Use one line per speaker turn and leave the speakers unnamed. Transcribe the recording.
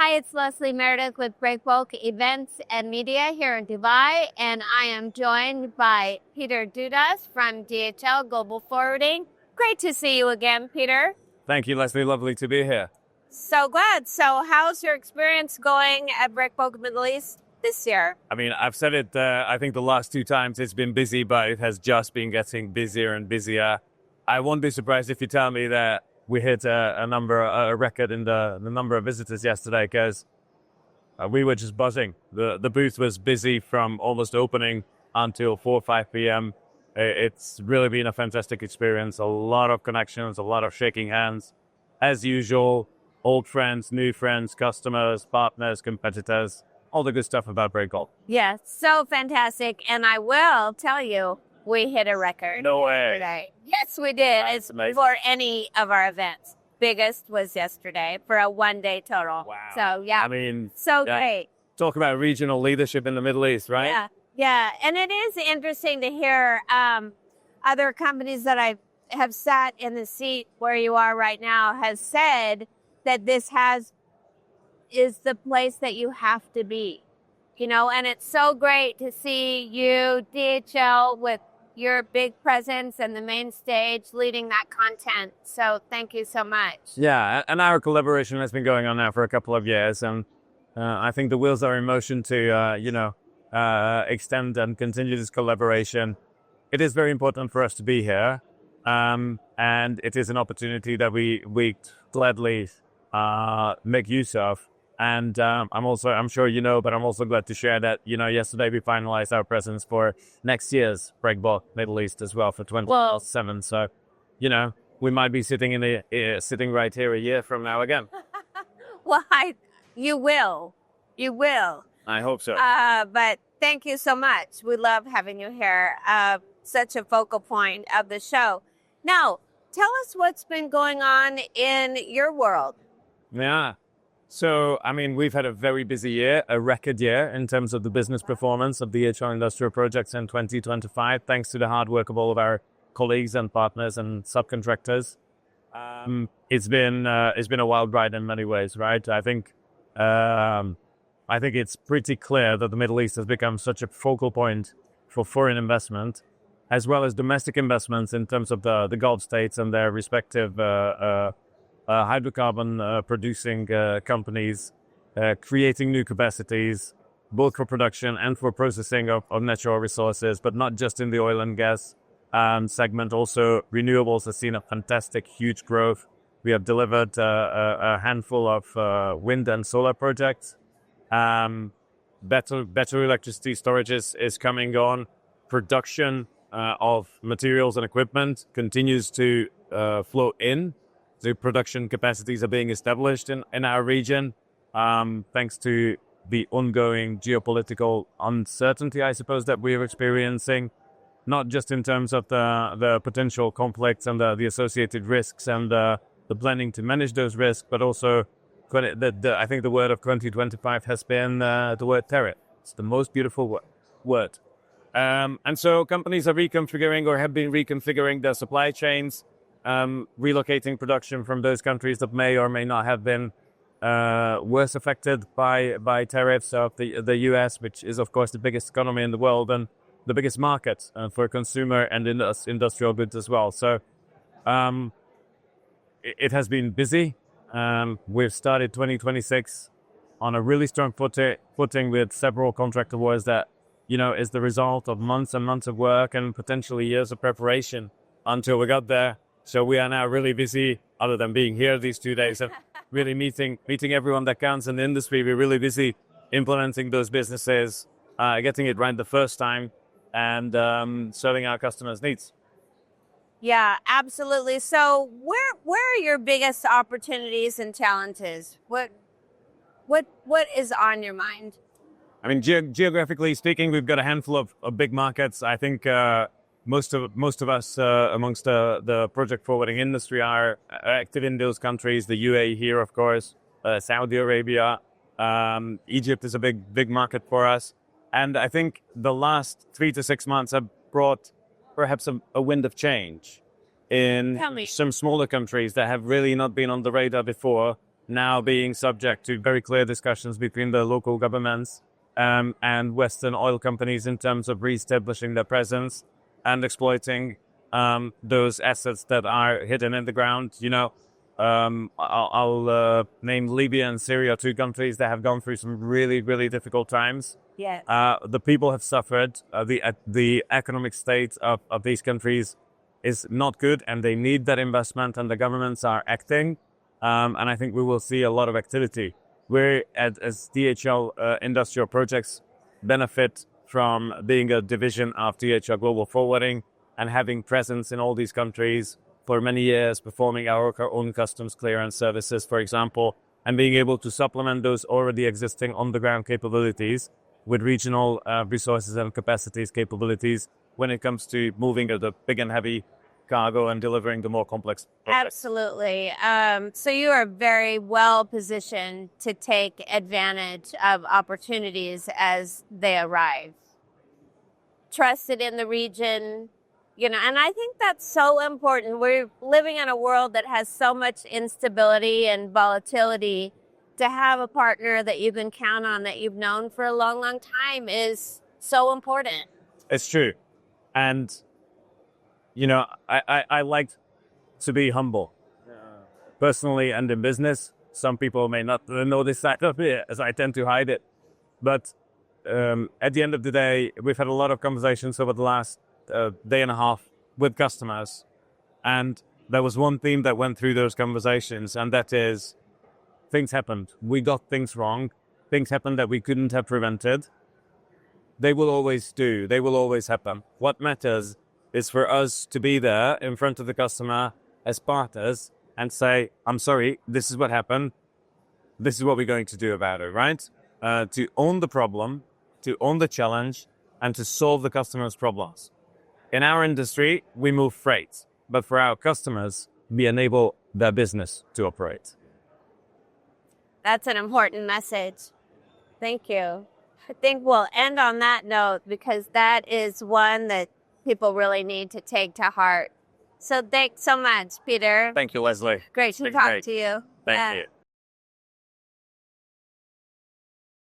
Hi, it's Leslie Meredith with Breakbulk Events and Media here in Dubai, and I am joined by Peter Dudas from DHL Global Forwarding. Great to see you again, Peter.
Thank you, Leslie. Lovely to be here.
So glad. So how's your experience going at Breakbulk Middle East this year?
I mean, I've said it, I think the last two times it's been busy, but it has just been getting busier and busier. I won't be surprised if you tell me that we hit a record in the number of visitors yesterday, because we were just buzzing. The booth was busy from almost opening until 4 or 5 p.m. It's really been a fantastic experience. A lot of connections, a lot of shaking hands. As usual, old friends, new friends, customers, partners, competitors, all the good stuff about Breakbulk.
Yes, so fantastic. And I will tell you, we hit a record.
No way.
Today. Yes, we did.
That's amazing.
For any of our events. Biggest was yesterday for a one-day total.
Wow.
So, yeah.
I mean,
So great.
talk about regional leadership in the Middle East, right?
Yeah. And it is interesting to hear other companies that I have sat in the seat where you are right now has said that this is the place that you have to be, and it's so great to see you, DHL, with your big presence and the main stage leading that content. So thank you so much.
Yeah, and our collaboration has been going on now for a couple of years, and I think the wheels are in motion to, extend and continue this collaboration. It is very important for us to be here, and it is an opportunity that we gladly make use of. And I'm sure you know, but I'm also glad to share that, yesterday we finalized our presence for next year's Breakbulk Middle East as well for 2027. So, we might be sitting sitting right here a year from now again.
Well, you will.
I hope so.
But thank you so much. We love having you here. Such a focal point of the show. Now, tell us what's been going on in your world.
Yeah. So, I mean, we've had a very busy year, a record year in terms of the business performance of DHL Industrial Projects in 2025, thanks to the hard work of all of our colleagues and partners and subcontractors. It's been a wild ride in many ways, right? I think it's pretty clear that the Middle East has become such a focal point for foreign investment, as well as domestic investments in terms of the Gulf states and their respective hydrocarbon producing companies, creating new capacities, both for production and for processing of natural resources, but not just in the oil and gas segment. Also, renewables has seen a fantastic, huge growth. We have delivered a handful of wind and solar projects. Better electricity storage is coming on. Production of materials and equipment continues to flow in. The production capacities are being established in our region, thanks to the ongoing geopolitical uncertainty, I suppose, that we're experiencing, not just in terms of the potential conflicts and the associated risks and the planning to manage those risks, but also I think the word of 2025 has been the word tariff. It's the most beautiful word. And so companies are reconfiguring or have been reconfiguring their supply chains, relocating production from those countries that may or may not have been worse affected by tariffs of the US, which is, of course, the biggest economy in the world and the biggest market for consumer and industrial goods as well. So it has been busy. We've started 2026 on a really strong footing with several contract awards that, is the result of months and months of work and potentially years of preparation until we got there. So we are now really busy, other than being here these 2 days, and really meeting everyone that counts in the industry. We're really busy implementing those businesses, getting it right the first time, and serving our customers' needs.
Yeah, absolutely. So where are your biggest opportunities and challenges? What is on your mind?
I mean, geographically speaking, we've got a handful of big markets. I think most of us amongst the project forwarding industry are active in those countries. The UAE here, of course, Saudi Arabia, Egypt is a big market for us. And I think the last 3 to 6 months have brought perhaps a wind of change in some smaller countries that have really not been on the radar before, now being subject to very clear discussions between the local governments and Western oil companies in terms of reestablishing their presence and exploiting those assets that are hidden in the ground. I'll name Libya and Syria, two countries that have gone through some really, really difficult times.
Yes.
The people have suffered. The economic state of these countries is not good, and they need that investment, and the governments are acting. And I think we will see a lot of activity. We, as DHL Industrial Projects, benefit from being a division of DHL Global Forwarding and having presence in all these countries for many years, performing our own customs clearance services, for example, and being able to supplement those already existing on-the-ground capabilities with regional resources and capacities capabilities when it comes to moving the big and heavy cargo and delivering the more complex projects.
Absolutely. So you are very well positioned to take advantage of opportunities as they arrive. Trusted in the region, and I think that's so important. We're living in a world that has so much instability and volatility. To have a partner that you can count on, that you've known for a long, long time, is so important.
It's true. And I like to be humble. Personally and in business, some people may not know this side of it, as I tend to hide it. But at the end of the day, we've had a lot of conversations over the last day and a half with customers. And there was one theme that went through those conversations, and that is things happened. We got things wrong. Things happened that we couldn't have prevented. They will always do. They will always happen. What matters is for us to be there in front of the customer as partners and say, I'm sorry, this is what happened. This is what we're going to do about it, right? To own the problem, to own the challenge, and to solve the customer's problems. In our industry, we move freight, but for our customers, we enable their business to operate.
That's an important message. Thank you. I think we'll end on that note, because that is one that people really need to take to heart. So thanks so much, Peter.
Thank you, Leslie.
Great to talk to you.
Thank you.